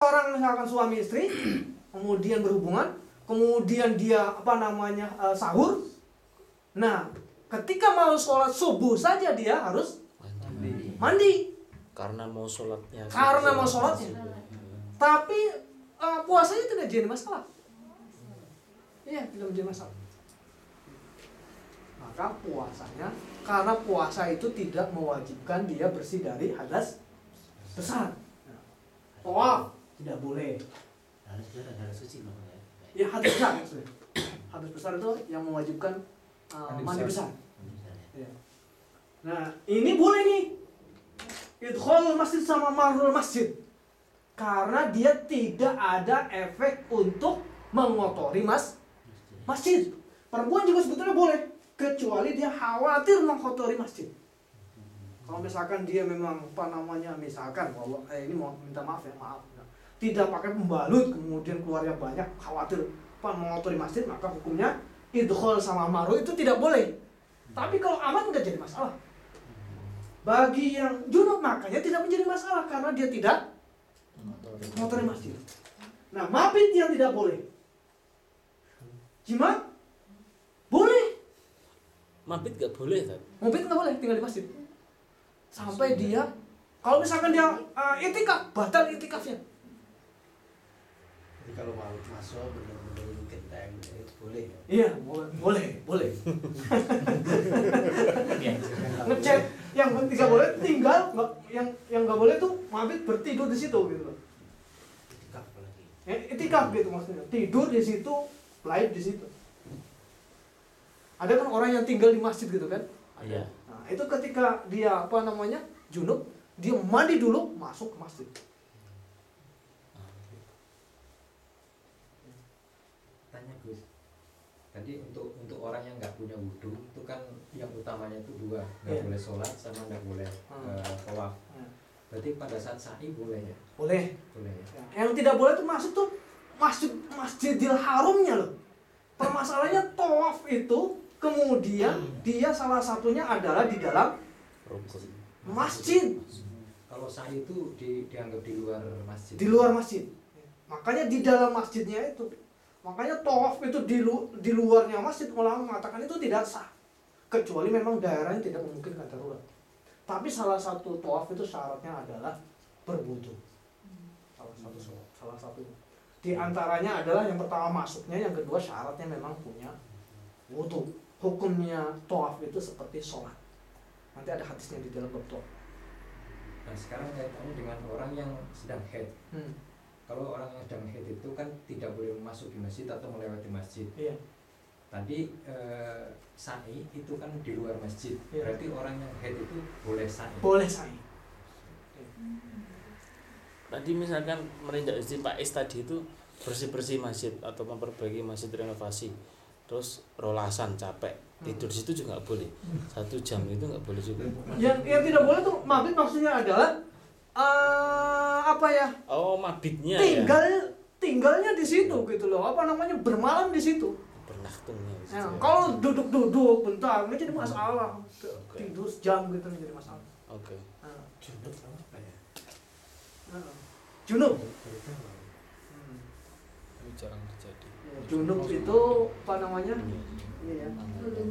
orang misalkan suami istri, kemudian berhubungan, kemudian dia sahur. Nah, ketika mau sholat subuh saja dia harus mandi. Karena mau sholatnya. Tapi puasanya tidak jadi masalah. Iya, tidak menjadi masalah. Maka puasanya, karena puasa itu tidak mewajibkan dia bersih dari hadas besar. Tawaf tidak boleh. Hadas suci namanya. Ya, hadas besar maksudnya. Hadas besar itu yang mewajibkan mandi besar. Ya. Nah, ini boleh nih. Idkhul masjid sama marul masjid. Karena dia tidak ada efek untuk mengotori masjid. Perempuan juga sebetulnya boleh, kecuali dia khawatir mengotori masjid. Kalau misalkan dia memang misalkan bahwa ini mau minta maaf, tidak pakai pembalut kemudian keluarnya banyak, khawatir mengotori masjid, maka hukumnya idkhul sama marul itu tidak boleh. Tapi kalau aman nggak jadi masalah. Bagi yang junub makanya tidak menjadi masalah karena dia tidak mengotori masjid. Nah, mabit yang tidak boleh. Jima boleh. Mabit nggak boleh kan? Mabit nggak boleh, tinggal di masjid. Sampai dia, kalau misalkan dia itikaf, batal itikafnya. Jadi kalau mau masuk benar-benar genteng itu boleh ya? Iya, boleh. Ngecek yang tidak boleh tinggal, yang nggak boleh tuh mabit bertidur di situ gitu loh. Itikaf lagi. Itikaf gitu maksudnya. Tidur di situ, live di situ. Ada kan orang yang tinggal di masjid gitu kan? Iya. Nah, itu ketika dia junub, dia mandi dulu masuk ke masjid. Tanya Gus, tadi untuk orang yang nggak punya wudhu itu kan yang utamanya itu dua, nggak boleh sholat sama nggak boleh tawaf. Berarti pada saat sa'i boleh ya? Boleh. Ya. Yang tidak boleh tuh masuk tuh Masjidil Harumnya loh. Permasalahannya tawaf itu kemudian dia salah satunya adalah di dalam masjid. Kalau sa'i itu dianggap di luar masjid. Di luar masjid. Makanya di dalam masjidnya itu. Makanya tawaf itu di luarnya masjid, ulama mengatakan itu tidak sah. Kecuali memang daerahnya tidak memungkinkan darurat. Tapi salah satu tawaf itu syaratnya adalah berwudu. Salah satu. Di antaranya adalah yang pertama masuknya, yang kedua syaratnya memang punya wudu. Hukumnya tawaf itu seperti sholat. Nanti ada hadisnya di dalam bab tawaf. Nah sekarang kaitannya dengan orang yang sedang haid. Kalau orang yang sedang haid itu kan tidak boleh masuk di masjid atau melewati masjid. Iya. Tadi sa'i itu kan di luar masjid. Iya. Berarti orang yang haid itu boleh sa'i. Boleh sa'i. Tadi misalkan meredaksi Pak Is tadi itu bersih-bersih masjid atau memperbaiki masjid, renovasi, terus rolasan capek tidur di situ juga nggak boleh. 1 jam itu nggak boleh juga. Yang tidak boleh tuh mabit maksudnya adalah Oh, mabitnya tinggalnya di situ gitu loh. Bermalam di situ. Bernaktingnya. Ya, kalau duduk bentar nggak jadi masalah. Tidur sejam gitu nggak jadi masalah. Oke. Junub apa ya? Junub. Ini jarang terjadi. Junub itu Iya.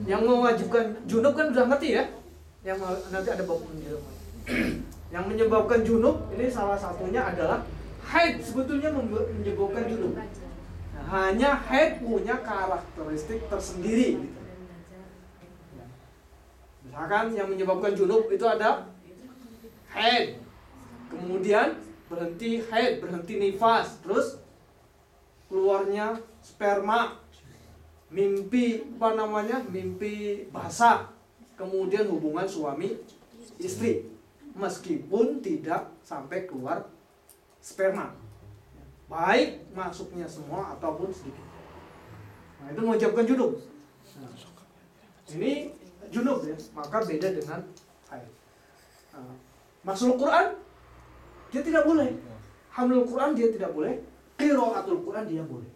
Yang mewajibkan junub kan udah ngerti ya. Yang nanti ada bab junub. Yang menyebabkan junub ini salah satunya adalah haid, sebetulnya menyebabkan junub. Nah, hanya haid punya karakteristik tersendiri gitu. Misalkan yang menyebabkan junub itu ada haid, kemudian berhenti haid, berhenti nifas, terus keluarnya sperma, mimpi basah, kemudian hubungan suami istri meskipun tidak sampai keluar sperma, baik masuknya semua ataupun sedikit. Nah, itu mengucapkan junub. Nah, ini junub ya, maka beda dengan haid. Masuk Quran dia tidak boleh, hamil Quran dia tidak boleh, qiraatul Quran dia boleh.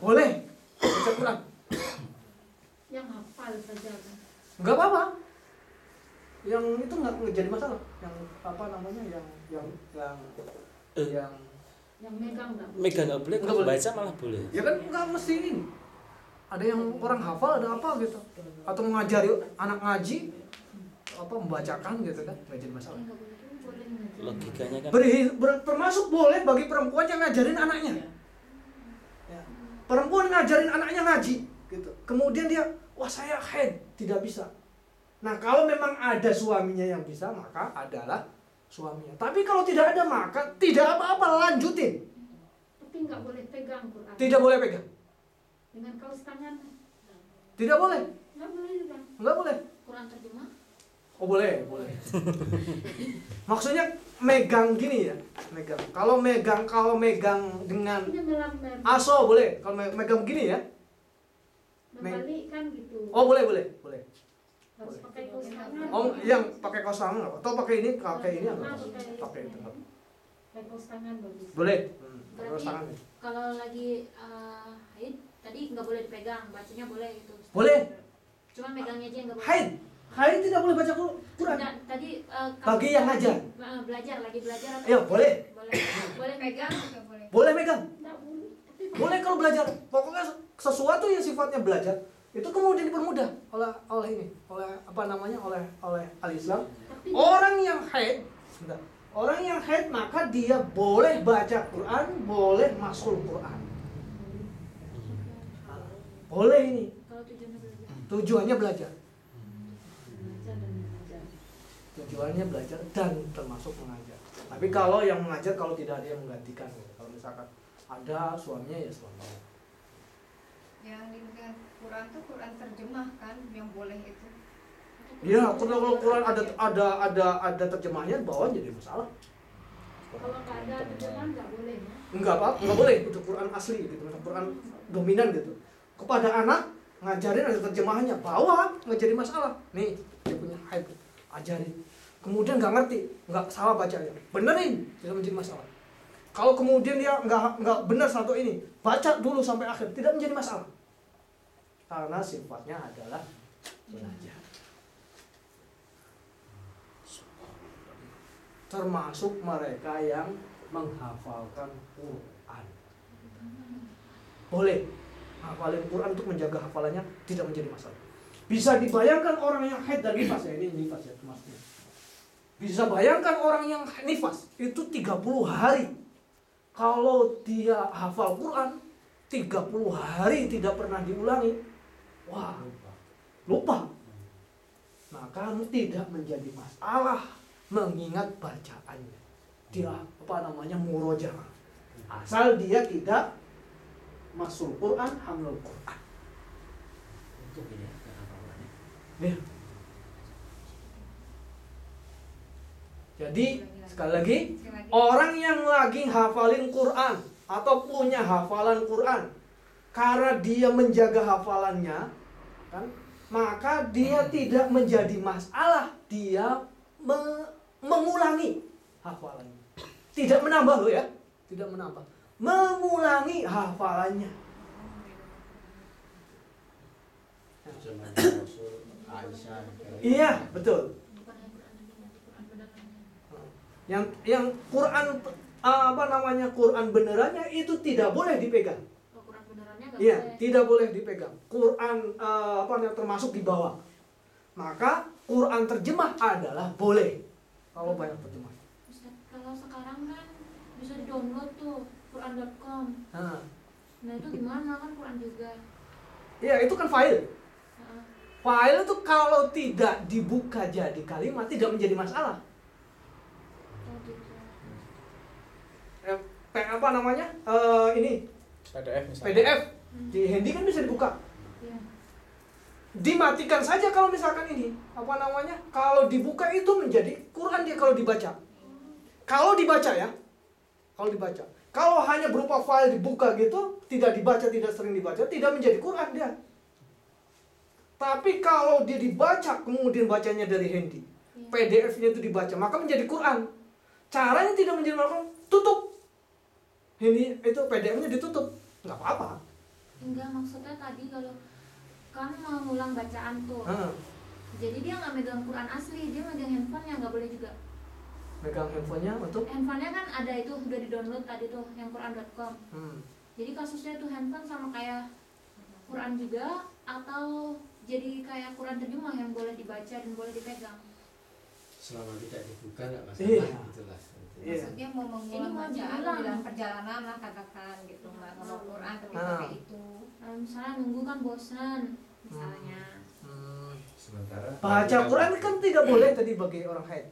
Boleh baca Quran. Yang hafal saja kan? Enggak apa-apa. yang itu nggak jadi masalah. Yang apa namanya, yang megang nggak boleh, kalau baca malah boleh. ya kan nggak mesti ini. Ada yang orang hafal, ada apa gitu, atau mengajari anak ngaji, apa membacakan gitu kan, nggak jadi masalah. Logikanya kan Termasuk boleh bagi perempuan yang ngajarin anaknya. Ya. Perempuan ngajarin anaknya ngaji, gitu. Kemudian dia, wah saya haid, tidak bisa. Nah kalau memang ada suaminya yang bisa, maka adalah suaminya. Tapi kalau tidak ada, maka tidak apa-apa, lanjutin. Tapi nggak boleh pegang Quran. Tidak boleh pegang. Dengan kaos tangan. Tidak boleh. Nggak boleh juga. Nggak boleh. Quran terjemah. Oh boleh, boleh. Maksudnya megang gini ya, megang. Kalau megang dengan Ini melambar. aso boleh. Kalau megang begini ya. Membalik kan gitu. Oh boleh. Harus pakai kaos tangan. Oh yang pakai kaos tangan nggak? Atau pakai ini apa? Pakai itu. Pakai kaos tangan bagus. Boleh. Berarti Kaos tangan. kalau lagi haid tadi nggak boleh dipegang, bacanya boleh gitu. Boleh. Cuma megangnya aja yang nggak boleh. Haid tidak boleh baca Quran. Tidak, tadi Bagi yang ngajar. lagi belajar atau Ya boleh. boleh Pegang juga boleh. Boleh megang. Nggak boleh. Tapi Boleh kalau belajar. Pokoknya sesuatu yang sifatnya belajar itu kemudian dipermudah oleh al-Islam. tapi Orang yang haid, sebentar. Orang yang haid maka dia boleh baca Quran, boleh masuk Quran. Boleh ini. kalau tujuannya belajar. Tujuannya belajar. belajar dan mengajar. Tujuannya belajar dan termasuk mengajar. Tapi kalau yang mengajar, kalau tidak ada yang menggantikan, kalau misalkan ada suaminya ya suaminya. Yang dengan Quran tuh Quran terjemah kan yang boleh itu. Iya, kalau Quran ada terjemahnya bawah jadi masalah. Kalau nggak ada terjemahan nggak boleh ya. Enggak boleh itu Quran asli gitu, Quran dominan gitu. Kepada anak ngajarin ada terjemahannya, bawa nggak jadi masalah. Nih dia punya haid, ajarin. Kemudian nggak ngerti, nggak salah bacanya, benerin, tidak menjadi masalah. Kalau kemudian dia nggak benar satu ini, baca dulu sampai akhir, tidak menjadi masalah. Karena sifatnya adalah belajar. Termasuk mereka yang menghafalkan Quran. Boleh hafalin Quran untuk menjaga hafalannya, tidak menjadi masalah. Bisa dibayangkan orang yang haid dan nifas ya, ini nifas ya maksudnya. Bisa bayangkan orang yang nifas itu 30 hari. Kalau dia hafal Quran 30 hari tidak pernah diulangi, wah, lupa. Maka tidak menjadi masalah mengingat bacaannya. Dia murojaah. Asal dia tidak masuk Quran, hamil Quran. Untuk ini hafalannya. Ya. Jadi sekali lagi, orang yang lagi hafalin Quran atau punya hafalan Quran, karena dia menjaga hafalannya, kan, maka dia tidak menjadi masalah dia mengulangi hafalannya. Tidak menambah loh ya, tidak menambah, mengulangi hafalannya. Zaman Rasul Aisyah. Iya, betul. Bukan hanya Quran terjemah, Quran beneran. Yang Quran Quran benerannya itu tidak boleh dipegang. Kalau Quran benerannya nggak Iya, boleh. tidak boleh dipegang. Quran termasuk di bawah. Maka Quran terjemah adalah boleh. Kalau banyak terjemah. Ustaz, kalau sekarang kan bisa di-download tuh Quran.com. Nah itu gimana, kan Quran juga. Iya, itu kan file. Heeh. File itu kalau tidak dibuka jadi kalimat tidak menjadi masalah. Oh gitu. Ini PDF misalnya. PDF di handy kan bisa dibuka. Iya. Dimatikan saja kalau misalkan ini kalau dibuka itu menjadi Quran dia kalau dibaca. Kalau dibaca ya, kalau hanya berupa file dibuka gitu, tidak dibaca, tidak sering dibaca, tidak menjadi Quran dia. Tapi kalau dia dibaca kemudian bacanya dari handy, Iya. PDF-nya itu dibaca, maka menjadi Quran. Caranya tidak menjadi Quran, tutup. Handy itu PDF-nya ditutup, nggak apa-apa. Enggak, maksudnya tadi kalau kan mengulang bacaan tuh. Jadi dia nggak megang Quran asli, dia megang handphonenya, nggak boleh juga. Megang handphonenya untuk Handphonenya kan ada itu udah di download tadi tuh yang Quran.com. Jadi kasusnya tuh handphone sama kayak Quran juga atau jadi kayak Quran terjemah yang boleh dibaca dan boleh dipegang. Selama tidak dibuka nggak Iya. masalah gitulah. Iya. Maksudnya mau mengulang Ini mau bacaan diulang. dalam perjalanan lah katakan gitu, nggak ngomong Quran tapi Ah. pakai itu. Misalnya nunggu kan bosan misalnya. Sementara Baca Quran kan tidak boleh tadi bagi orang haid.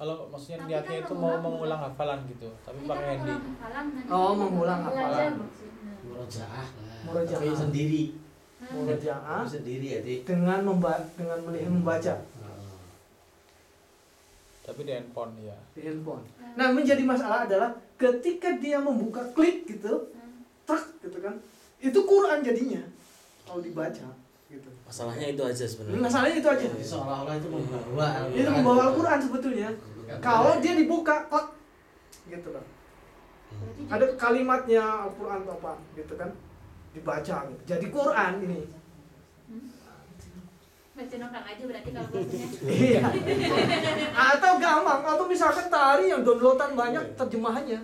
Kalau maksudnya Tapi niatnya kan itu mau mengulang mengulang hafalan gitu, tapi Ini pakai kan handy. mengulang hafalan tadi. Oh, mengulang Belajar hafalan. maksudnya. Murojaah lah. Murojaah. Tapi sendiri. Murojaah Tapi sendiri ya di. dengan melihat membaca Tapi di handphone ya. di handphone. Nah, menjadi masalah adalah ketika dia membuka klik gitu, truk gitu kan, itu Quran jadinya kalau dibaca gitu. Masalahnya itu aja sebenarnya. Masalahnya itu aja. Jadi seolah-olah itu membawa. Itu membawa Al-Quran sebetulnya. Kalau dia dibuka, klak, gitu loh. Berarti Ada kalimatnya Al-Quran atau apa, gitu kan, dibaca gitu. Jadi Quran ini. baca nongkrong aja berarti kalau bahasanya. Iya. Atau gampang, atau misalkan tari yang downloadan banyak terjemahannya.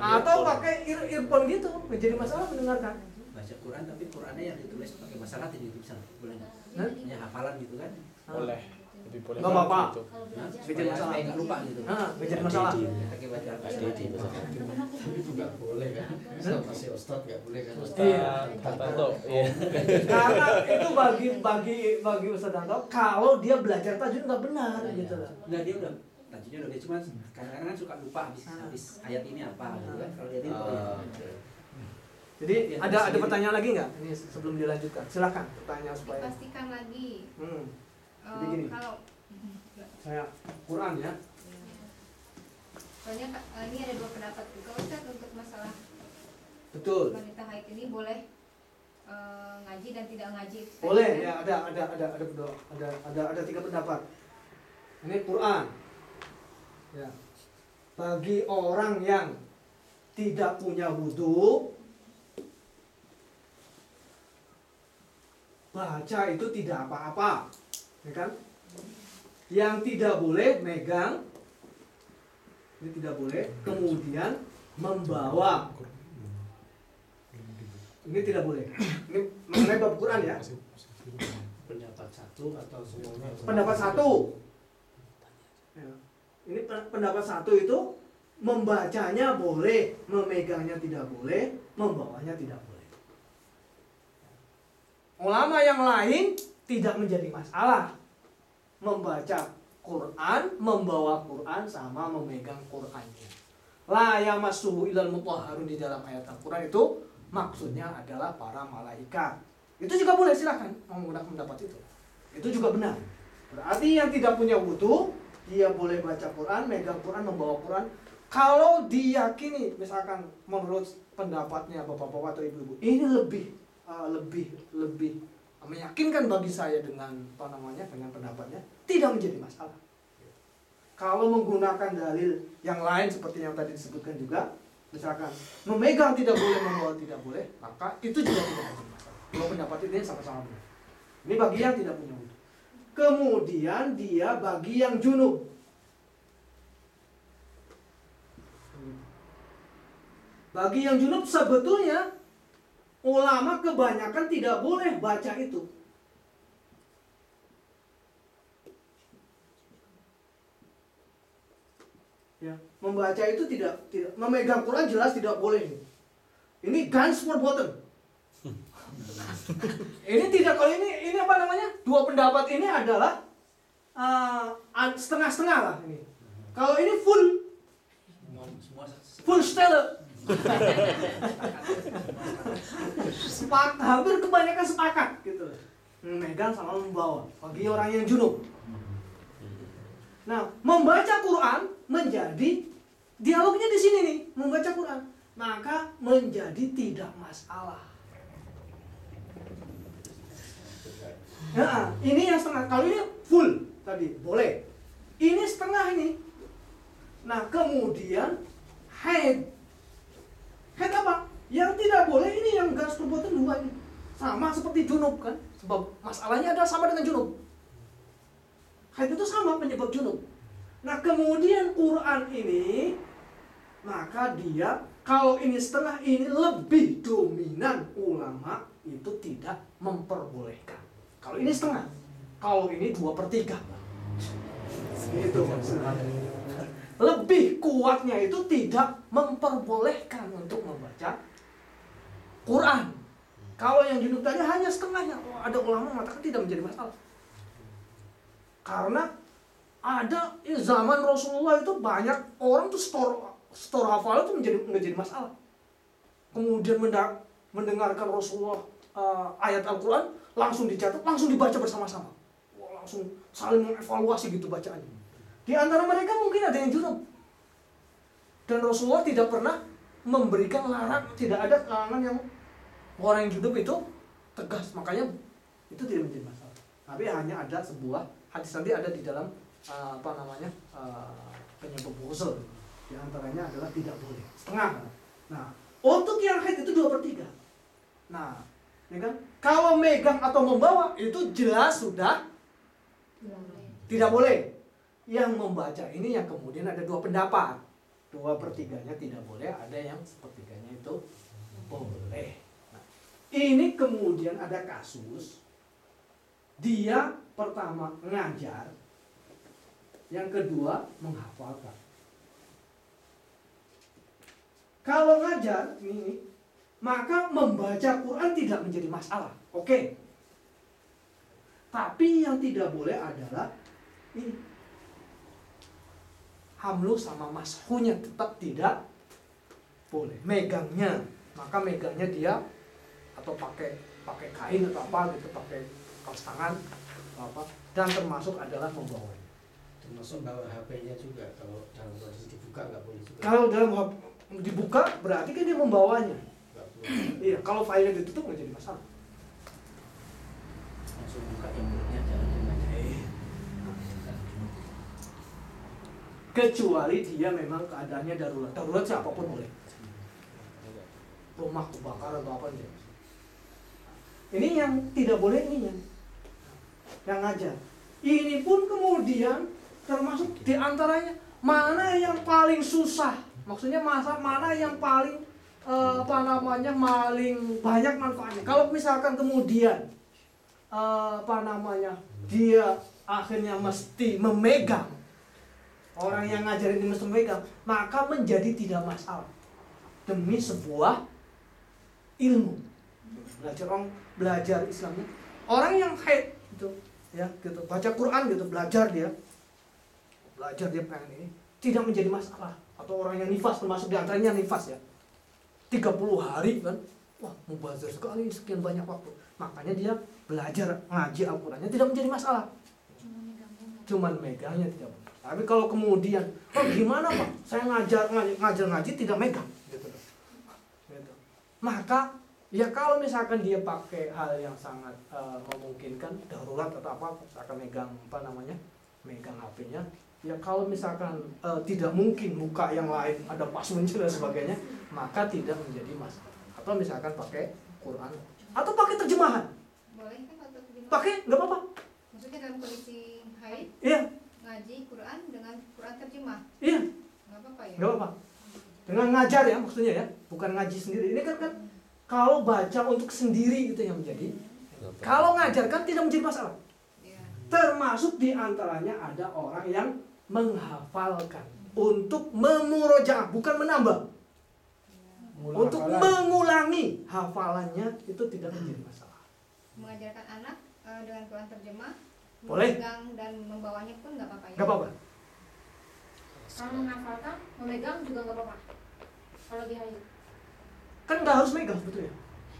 Atau pakai earphone gitu, menjadi masalah mendengarkan. Baca Quran tapi Qurannya yang ditulis pakai bahasa Latin gitu bisa boleh nggak? Hah? Ya hafalan gitu kan? Boleh. Lebih boleh. Nggak apa-apa. gitu. Kalau Nah, belajar. Jadi masalah. supaya nggak lupa gitu. Menjadi masalah. Pakai baca Pas Dedi bahasa Tapi itu nggak boleh kan? Sama si Ustadz nggak boleh kan? Iya. Kata tuh. Iya. Karena itu bagi Ustaz Danto, kalau dia belajar tajwid nggak benar gitu loh. Nggak, dia udah tajwidnya udah cuma kadang-kadang kan suka lupa habis ayat ini apa gitu kan? Kalau dia itu Jadi ada pertanyaan lagi nggak? Ini sebelum dilanjutkan, silakan pertanyaan supaya. Dipastikan lagi. Jadi gini. Kalau Saya Quran ya. soalnya ini ada dua pendapat juga Ustaz untuk masalah Betul. wanita haid ini boleh ngaji dan tidak ngaji. Boleh ya, ada 3 pendapat. Ini Quran. Ya. Bagi orang yang tidak punya wudhu, baca itu tidak apa-apa, ya kan? Yang tidak boleh megang, ini tidak boleh. Kemudian membawa, ini tidak boleh. Ini mengenai bab Quran ya. pendapat satu atau semuanya? Pendapat 1. Ya. Ini pendapat 1 itu membacanya boleh, memegangnya tidak boleh, membawanya tidak boleh. Ulama yang lain tidak menjadi masalah membaca Quran, membawa Quran sama memegang Qurannya. La yamassuhu ilal mutahharun di dalam ayat Al-Quran itu maksudnya adalah para malaikat. Itu juga boleh, silakan menggunakan pendapat itu. Itu juga benar. Berarti yang tidak punya wudu, dia boleh baca Quran, megang Quran, membawa Quran. Kalau diyakini, misalkan menurut pendapatnya bapak-bapak atau ibu-ibu, ini lebih meyakinkan bagi saya dengan dengan pendapatnya, tidak menjadi masalah. Kalau menggunakan dalil yang lain seperti yang tadi disebutkan juga, misalkan memegang tidak boleh, membawa tidak boleh, maka itu juga tidak menjadi masalah. Kalau pendapat ini sama-sama benar. Ini bagi yang tidak punya wudu. Kemudian dia bagi yang junub. Bagi yang junub sebetulnya ulama kebanyakan tidak boleh baca itu. Ya, membaca itu tidak memegang Quran jelas tidak boleh. Ini guns verboten. Ini tidak, kalau ini apa namanya? Dua pendapat ini adalah setengah-setengah lah ini. Kalau ini full stelle. Hampir kebanyakan sepakat gitu. Memegang sama membawa bagi orang yang junub. Nah, membaca Quran menjadi dialognya di sini nih, membaca Quran, maka menjadi tidak masalah. Nah, ini yang setengah. Kalau ini full tadi boleh. Ini setengah ini. Nah, kemudian haid. Haid apa? Yang tidak boleh ini yang gas perbuatan 2 ini. sama seperti junub kan, sebab masalahnya adalah sama dengan junub. Haid itu sama penyebab junub. Nah kemudian Quran ini, maka dia kalau ini setengah, ini lebih dominan ulama itu tidak memperbolehkan. Kalau ini setengah, kalau ini 2/3. Itu maksudnya. Lebih kuatnya itu tidak memperbolehkan untuk membaca Quran. Kalau yang junub tadi hanya setengahnya. Ada ulama mengatakan tidak menjadi masalah. Karena ada zaman Rasulullah itu banyak orang tuh store hafalan itu menjadi masalah. Kemudian mendengarkan Rasulullah ayat Al-Quran langsung dicatat, langsung dibaca bersama-sama. Langsung saling mengevaluasi gitu bacaannya. Di antara mereka mungkin ada yang junub. Dan Rasulullah tidak pernah memberikan larangan, tidak ada larangan yang orang yang junub itu tegas. Makanya itu tidak menjadi masalah. Tapi hanya ada sebuah hadis nanti ada di dalam penyebab ghusl. Di antaranya adalah tidak boleh setengah. Nah, untuk yang haid itu 2/3. Nah, ya kan? Kalau megang atau membawa itu jelas sudah tidak boleh. Yang membaca ini yang kemudian ada 2 pendapat. 2/3-nya tidak boleh, ada yang 1/3-nya itu boleh. Nah, ini kemudian ada kasus dia pertama ngajar, yang kedua menghafalkan. Kalau ngajar ini, maka membaca Quran tidak menjadi masalah. Oke. Tapi yang tidak boleh adalah ini. Hamlu sama mashunya tetap tidak boleh. Megangnya, maka megangnya dia atau pakai kain atau apa gitu, pakai kaos tangan atau apa, dan termasuk adalah membawanya. Termasuk bawa HP-nya juga, kalau dalam kondisi dibuka nggak boleh juga. Kalau dalam dibuka berarti kan dia membawanya. Nggak boleh. Iya, kalau filenya ditutup nggak jadi masalah. Langsung buka inputnya jangan dibaca. Kecuali dia memang keadaannya darurat. Darurat siapapun boleh. Rumah kebakaran atau apa aja. Ini yang tidak boleh, ini yang ngajar. Ini pun kemudian termasuk diantaranya mana yang paling susah. Maksudnya mana yang paling paling banyak manfaatnya. Kalau misalkan kemudian dia akhirnya mesti memegang, orang yang ngajarin ini mesti memegang, maka menjadi tidak masalah demi sebuah ilmu. Belajar Islamnya. Orang yang haid gitu, ya gitu, baca Quran gitu, belajar dia pengen ini, tidak menjadi masalah. Atau orang yang nifas, termasuk diantaranya nifas ya, 30 hari kan, wah mubazir sekali, sekian banyak waktu. Makanya dia belajar ngaji Al-Qurannya tidak menjadi masalah. Cuman megangnya tidak boleh. Tapi kalau kemudian, gimana Pak? Saya ngajar ngaji tidak megang, gitu. Maka ya kalau misalkan dia pakai hal yang sangat memungkinkan, darurat atau apa, misalkan megang HP-nya. Ya kalau misalkan tidak mungkin buka yang lain, ada password dan sebagainya, maka tidak menjadi masalah. Atau misalkan pakai Quran atau pakai terjemahan. Boleh kan atau terjemahan? Pakai, nggak apa-apa. Maksudnya dalam kondisi haid, Iya, ngaji Quran dengan Quran terjemah. iya, Nggak apa-apa ya? nggak apa-apa. Dengan ngajar ya maksudnya ya, bukan ngaji sendiri. Ini kan kalau baca untuk sendiri itu yang menjadi. Kalau ngajar kan tidak menjadi masalah. Iya. Termasuk diantaranya ada orang yang menghafalkan untuk memurojaah, bukan menambah. Untuk mengulangi hafalannya itu tidak menjadi masalah. Mengajarkan anak dengan Quran terjemah, Boleh. memegang dan membawanya pun nggak apa-apa ya? Nggak apa-apa. Kalau menghafalkan, memegang juga nggak apa-apa. Kalau lagi haid. Kan nggak harus megang sebetulnya.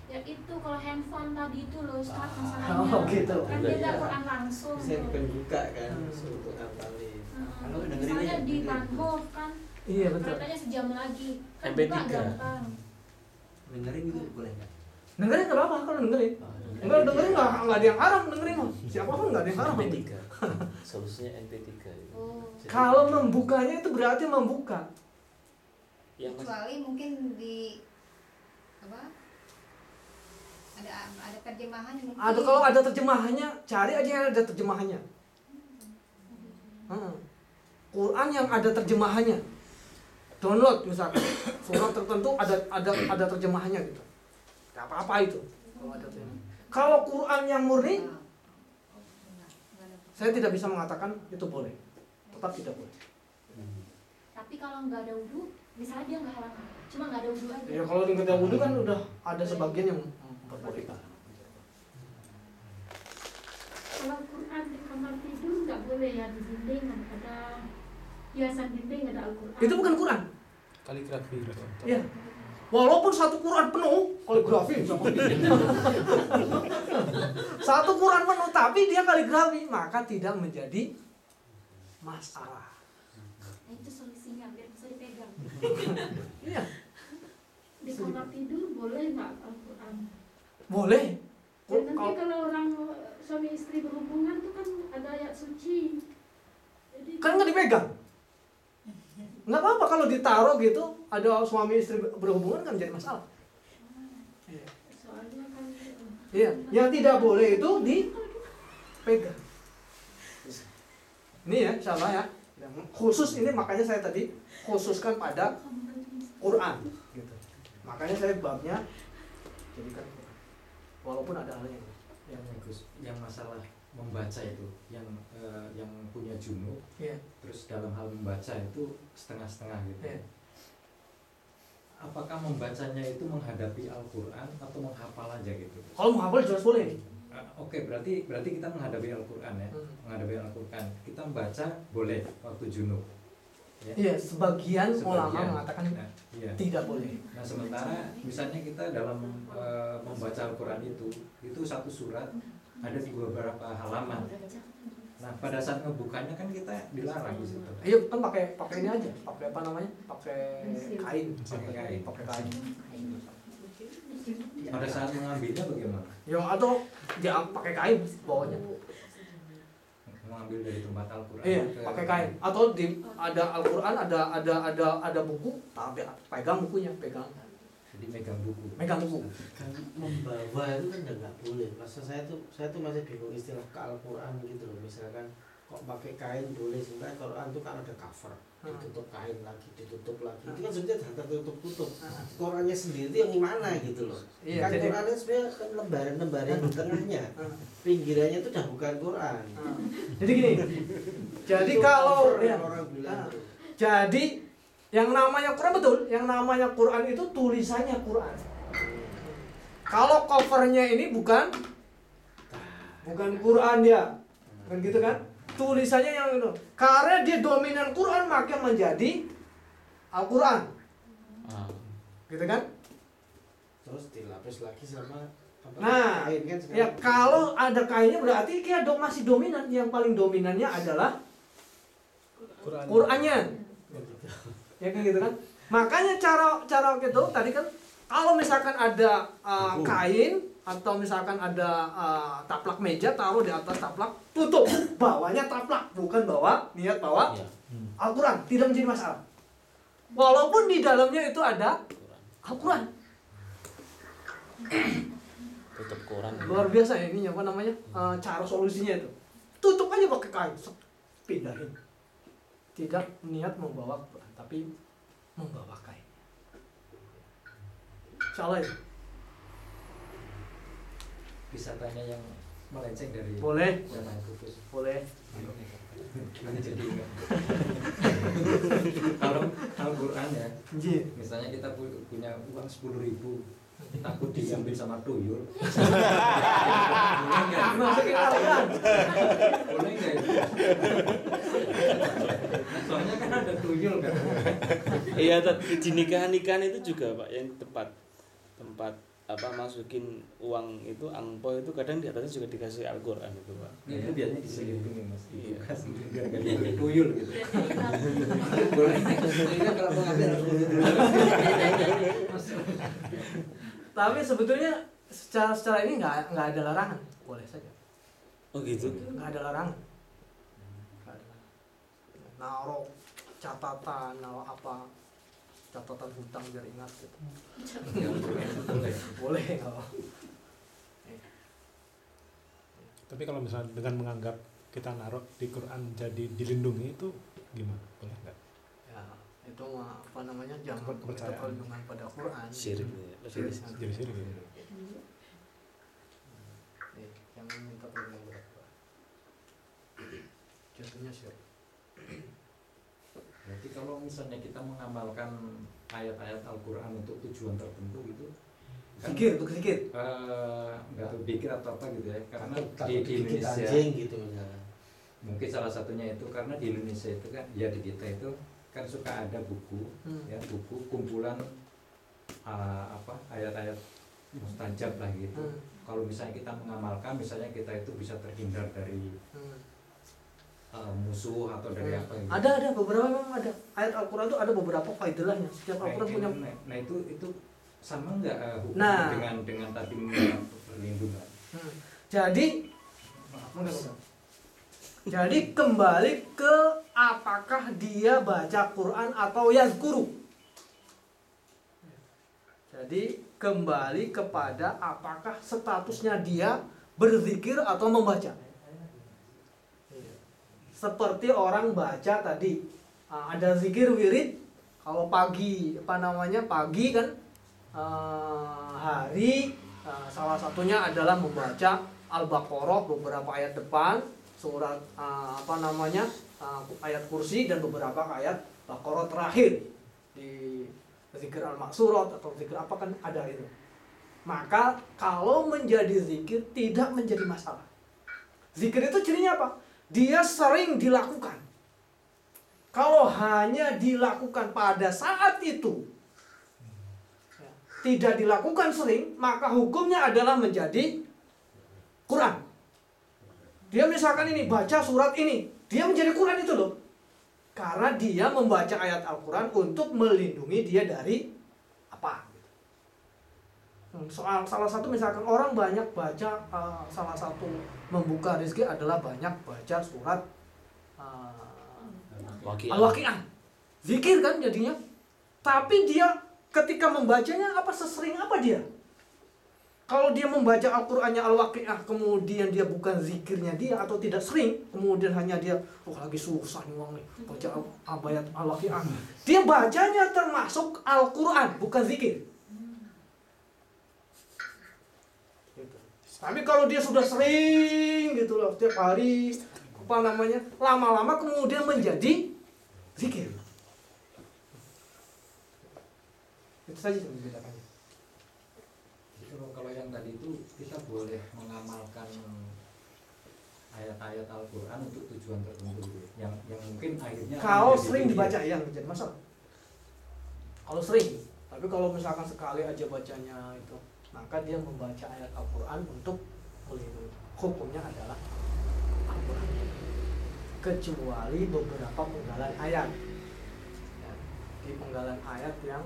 Ya itu kalau handphone tadi itu loh, Ustaz, masalahnya. Oh gitu. Kan dia nggak Quran langsung. Saya bukan buka kan, untuk ngapalin. Kalau dengerin Misalnya aja, di dengerin. Tanhof kan, Iya betul. keretanya sejam lagi. Kan MP3. buka gampang. Dengerin itu boleh nggak? Dengerin nggak apa-apa kalau dengerin. Oh, Enggak dengerin nggak ada yang haram dengerin mah. Siapapun nggak ada yang haram. MP3. Solusinya MP3 itu. Oh. Jadi, Kalau membukanya itu berarti membuka. yang Kecuali mungkin di apa? Ada terjemahan mungkin. Ada, kalau ada terjemahannya, cari aja yang ada terjemahannya. Quran yang ada terjemahannya. Download misalkan surat tertentu ada terjemahannya gitu. Gak apa-apa itu kalau ada terjemahan. Kalau Quran yang murni, saya tidak bisa mengatakan itu boleh. Tetap tidak boleh. Tapi kalau nggak ada wudhu, misalnya dia nggak halangan, cuma nggak ada wudhu aja. Ya kalau di nggak wudhu kan udah ada sebagian yang memperbolehkan. Kalau Quran di kamar tidur nggak boleh ya, di dinding ada hiasan dinding ada Al-Quran. Itu bukan Quran. Kaligrafi gitu. Iya. Walaupun satu Quran penuh kaligrafi sama satu Quran penuh tapi dia kaligrafi, maka tidak menjadi masalah. Nah, itu solusinya biar bisa dipegang. Iya, Di kamar tidur boleh nggak Al-Quran? boleh. Dan nanti kalau orang suami istri berhubungan tuh kan ada ayat suci. Jadi Kan nggak dipegang. Nggak apa-apa kalau ditaruh gitu, ada suami istri berhubungan kan jadi masalah. soalnya kan Iya, yang tidak boleh itu dipegang. Ini ya, insyaallah ya. Khusus ini makanya saya tadi khususkan pada Quran gitu. Makanya saya babnya jadikan Quran. Walaupun ada hal yang Gus, yang masalah membaca itu, yang punya junub, Iya. terus dalam hal membaca itu setengah-setengah gitu. Iya. Apakah membacanya itu menghadapi Al-Quran atau menghafal aja gitu? Kalau menghafal jelas boleh. Oke, berarti kita menghadapi Al-Quran ya, menghadapi Al-Quran. Kita membaca boleh waktu junub. Ya. Iya, sebagian ulama mengatakan Nah, iya. tidak boleh. Nah, sementara misalnya kita dalam membaca Al-Quran itu satu surat ada di beberapa halaman. Nah, pada saat ngebukanya kan kita dilarang di situ. Iya, kan pakai ini aja, pakai apa namanya? Pakai kain, Pakai kain. pakai kain. Pada saat mengambilnya bagaimana? Ya atau dia pakai kain bawahnya. Mengambil dari tempat Al-Quran. Iya, pakai kain. Atau ada Al-Quran, ada buku, pegang bukunya, pegang. Jadi megang buku. Megang buku. Kan membawa itu kan udah nggak boleh. Masa saya tuh masih bingung istilah ke Al-Quran gitu loh. Misalkan kok pakai kain boleh, sebenarnya Quran tuh kan ada cover, ditutup kain lagi, ditutup lagi. Itu kan sebenarnya sudah tertutup. Qurannya sendiri itu yang gimana gitu loh. Iya, Kan jadi Qurannya sebenarnya kan lembaran-lembaran di tengahnya. Pinggirannya itu udah bukan Quran. jadi gini. Jadi Itu kalau cover ya, yang orang bilang tuh. jadi yang namanya Quran betul, yang namanya Quran itu tulisannya Quran. Kalau covernya ini bukan Quran dia, kan gitu kan? Tulisannya yang itu. Karena dia dominan Quran maka menjadi Al-Quran, gitu kan? Terus dilapis lagi sama apa, Nah, kain kan ya sekarang. kalau ada kainnya berarti dia masih dominan. Yang paling dominannya adalah Qurannya. Ya kan gitu kan? Makanya cara gitu tadi kan kalau misalkan ada kain atau misalkan ada taplak meja, taruh di atas taplak, tutup. Bawahnya taplak, bukan niat bawa Al-Quran, tidak menjadi masalah. Walaupun di dalamnya itu ada Al-Quran. Tutup Quran. Luar biasa ya ini apa namanya? Cara solusinya itu. Tutup aja pakai kain, pindahin. Tidak niat membawa Quran, tapi membawa kain. Insyaallah ya. Bisa tanya yang melenceng dari Boleh. zaman khusus. Boleh. Jadi kalau Al-Quran ya, Iya. misalnya kita punya uang 10.000, takut diambil sama tuyul. Masukin Al-Quran. Boleh nggak itu? Soalnya kan ada tuyul kan. Iya, di nikahan itu juga Pak yang tempat apa masukin uang itu angpo itu kadang di atasnya juga dikasih Al-Quran itu Pak. Itu biasanya diselipin Mas. Iya. Gara-gara tuyul gitu. Boleh. Ini kalau mengambil Tapi sebetulnya secara ini nggak ada larangan, boleh saja. Oh gitu. Nggak ada larangan. Nggak ada larangan. Naruh catatan, naruh apa? Catatan hutang biar ingat gitu. Boleh. Boleh kalau Tapi kalau misalnya dengan menganggap kita naruh di Quran jadi dilindungi itu gimana? Boleh nggak? Ya, itu apa namanya, jangan kita Kepercayaan. perlindungan pada Quran. Syirik ya. Lebih Jadi syirik ya? Jangan minta perlindungan pada Quran. Jatuhnya syirik. Berarti kalau misalnya kita mengamalkan ayat-ayat Al-Quran untuk tujuan tertentu gitu kan, Zikir, untuk zikir. nggak tahu pikir atau apa gitu ya, karena Takut di digigit Indonesia anjing gitu misalnya. mungkin salah satunya itu karena di Indonesia itu kan ya di kita itu kan suka ada buku ya, buku kumpulan apa ayat-ayat mustajab lah gitu. Kalau misalnya kita mengamalkan, misalnya kita itu bisa terhindar dari musuh atau dari apa gitu. Ada beberapa, memang ada ayat Al-Quran itu ada beberapa faedahnya. Setiap Al-Quran punya. Nah itu sama nggak Nah. dengan tadi perlindungan. Jadi kembali ke apakah dia baca Quran atau yazkuru. Jadi kembali kepada apakah statusnya dia berzikir atau membaca. Seperti orang baca tadi, ada zikir wirid. Kalau pagi pagi kan hari, salah satunya adalah membaca Al-Baqarah beberapa ayat depan, surat ayat kursi, dan beberapa ayat Baqarah terakhir di zikir al-maksurat atau zikir apa kan ada itu. Maka kalau menjadi zikir tidak menjadi masalah. Zikir itu cirinya apa? Dia sering dilakukan. Kalau hanya dilakukan pada saat itu, tidak dilakukan sering, maka hukumnya adalah menjadi Quran. Dia misalkan ini baca surat ini, dia menjadi Quran itu loh. Karena dia membaca ayat Al-Quran untuk melindungi dia dari apa? Soal salah satu misalkan orang banyak baca, salah satu membuka rezeki adalah banyak baca surat Al-Waqi'ah. Zikir kan jadinya. Tapi dia ketika membacanya sesering apa dia? Kalau dia membaca Al-Qur'annya Al-Waqi'ah kemudian dia bukan zikirnya dia atau tidak sering, kemudian hanya dia lagi susah nih wong nih baca ayat Al-Waqi'ah. Dia bacanya termasuk Al-Qur'an, bukan zikir. Tapi kalau dia sudah sering gitu loh, setiap hari lama-lama kemudian menjadi zikir. Itu saja yang membedakannya. Kalau yang tadi itu kita boleh mengamalkan ayat-ayat Al-Quran untuk tujuan tertentu gitu, yang mungkin akhirnya kalau sering dibaca yang jadi masalah. Kalau sering, tapi kalau misalkan sekali aja bacanya itu, maka dia membaca ayat Al-Quran untuk melindungi. Hukumnya adalah Al-Quran, kecuali beberapa penggalan ayat. Ya, di penggalan ayat yang